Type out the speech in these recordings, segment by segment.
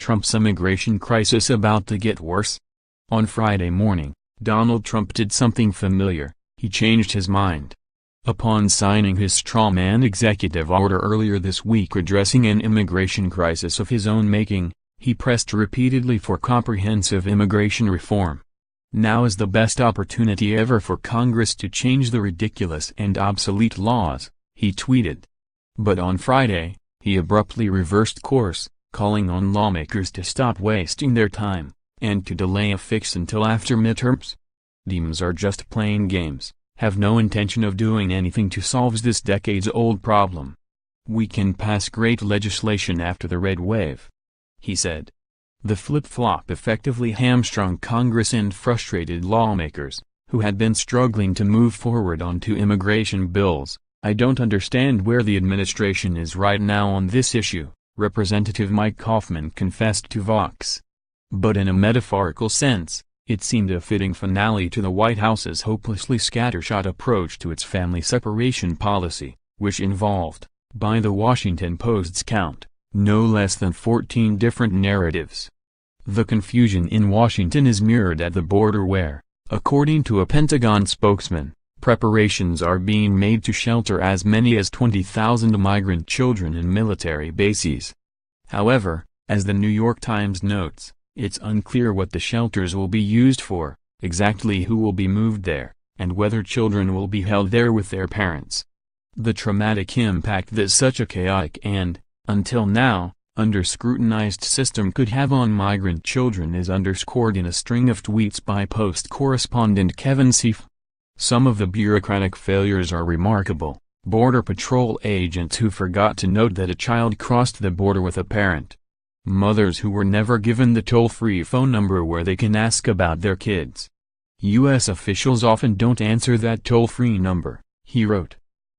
Trump's immigration crisis about to get worse? On Friday morning, Donald Trump did something familiar. He changed his mind. Upon signing his strawman executive order earlier this week addressing an immigration crisis of his own making, he pressed repeatedly for comprehensive immigration reform. Now is the best opportunity ever for Congress to change the ridiculous and obsolete laws, he tweeted. But on Friday, he abruptly reversed course, calling on lawmakers to stop wasting their time, and to delay a fix until after midterms. Dems are just playing games, have no intention of doing anything to solve this decades-old problem. We can pass great legislation after the red wave, he said. The flip-flop effectively hamstrung Congress and frustrated lawmakers, who had been struggling to move forward on two immigration bills. I don't understand where the administration is right now on this issue, Representative Mike Coffman confessed to Vox. But in a metaphorical sense, it seemed a fitting finale to the White House's hopelessly scattershot approach to its family separation policy, which involved, by the Washington Post's count, no less than 14 different narratives. The confusion in Washington is mirrored at the border where, according to a Pentagon spokesman, preparations are being made to shelter as many as 20,000 migrant children in military bases. However, as the New York Times notes, it's unclear what the shelters will be used for, exactly who will be moved there, and whether children will be held there with their parents. The traumatic impact that such a chaotic and, until now, under-scrutinized system could have on migrant children is underscored in a string of tweets by Post correspondent Kevin Seif. Some of the bureaucratic failures are remarkable. Border Patrol agents who forgot to note that a child crossed the border with a parent. Mothers who were never given the toll-free phone number where they can ask about their kids. U.S. officials often don't answer that toll-free number, he wrote.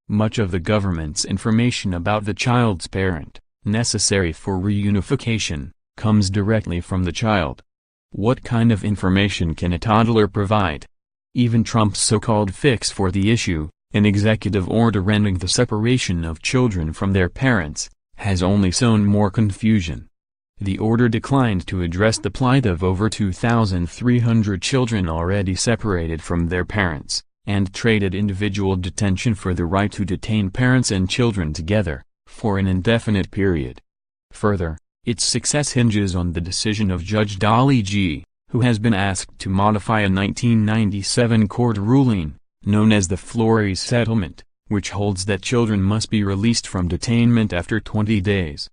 Much of the government's information about the child's parent, necessary for reunification, comes directly from the child. What kind of information can a toddler provide? Even Trump's so-called fix for the issue, an executive order ending the separation of children from their parents, has only sown more confusion. The order declined to address the plight of over 2,300 children already separated from their parents, and traded individual detention for the right to detain parents and children together, for an indefinite period. Further, its success hinges on the decision of Judge Dolly G., who has been asked to modify a 1997 court ruling, known as the Flores Settlement, which holds that children must be released from detainment after 20 days.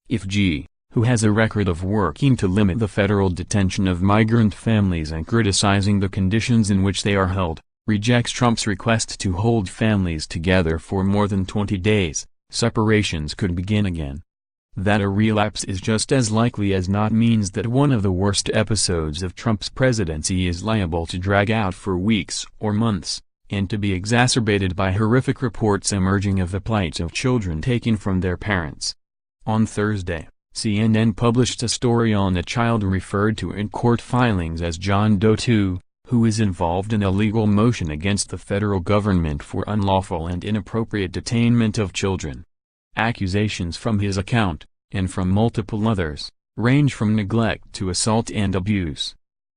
If G., who has a record of working to limit the federal detention of migrant families and criticizing the conditions in which they are held, rejects Trump's request to hold families together for more than 20 days, separations could begin again. That a relapse is just as likely as not means that one of the worst episodes of Trump's presidency is liable to drag out for weeks or months, and to be exacerbated by horrific reports emerging of the plight of children taken from their parents. On Thursday, CNN published a story on a child referred to in court filings as John Doe 2, who is involved in a legal motion against the federal government for unlawful and inappropriate detainment of children. Accusations from his account, and from multiple others, range from neglect to assault and abuse.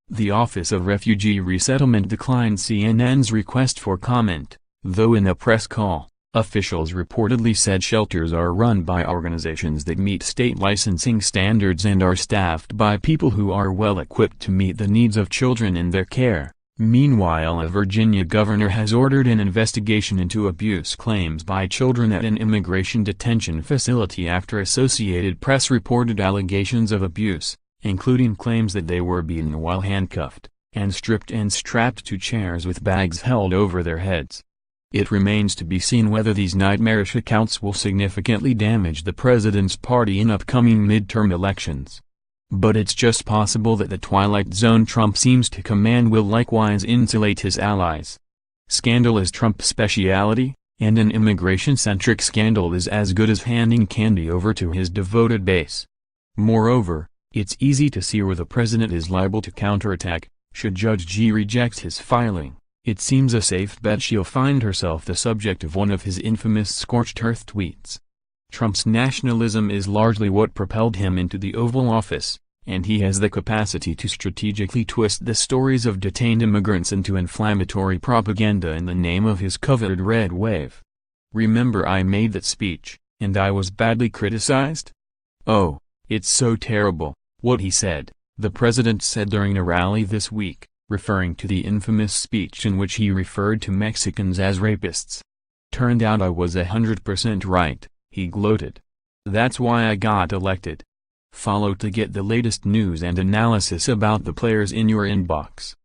The Office of Refugee Resettlement declined CNN's request for comment, though in a press call, officials reportedly said shelters are run by organizations that meet state licensing standards and are staffed by people who are well equipped to meet the needs of children in their care. Meanwhile, a Virginia governor has ordered an investigation into abuse claims by children at an immigration detention facility after Associated Press reported allegations of abuse, including claims that they were beaten while handcuffed, and stripped and strapped to chairs with bags held over their heads. It remains to be seen whether these nightmarish accounts will significantly damage the president's party in upcoming midterm elections. But it's just possible that the twilight zone Trump seems to command will likewise insulate his allies. Scandal is Trump's specialty, and an immigration-centric scandal is as good as handing candy over to his devoted base. Moreover, it's easy to see where the president is liable to counterattack. Should Judge G reject his filing, it seems a safe bet she'll find herself the subject of one of his infamous scorched earth tweets. Trump's nationalism is largely what propelled him into the Oval Office, And he has the capacity to strategically twist the stories of detained immigrants into inflammatory propaganda in the name of his coveted red wave. Remember I made that speech, and I was badly criticized? Oh, it's so terrible, what he said, the president said during a rally this week, referring to the infamous speech in which he referred to Mexicans as rapists. Turned out I was 100% right, he gloated. That's why I got elected. Follow to get the latest news and analysis about the players in your inbox.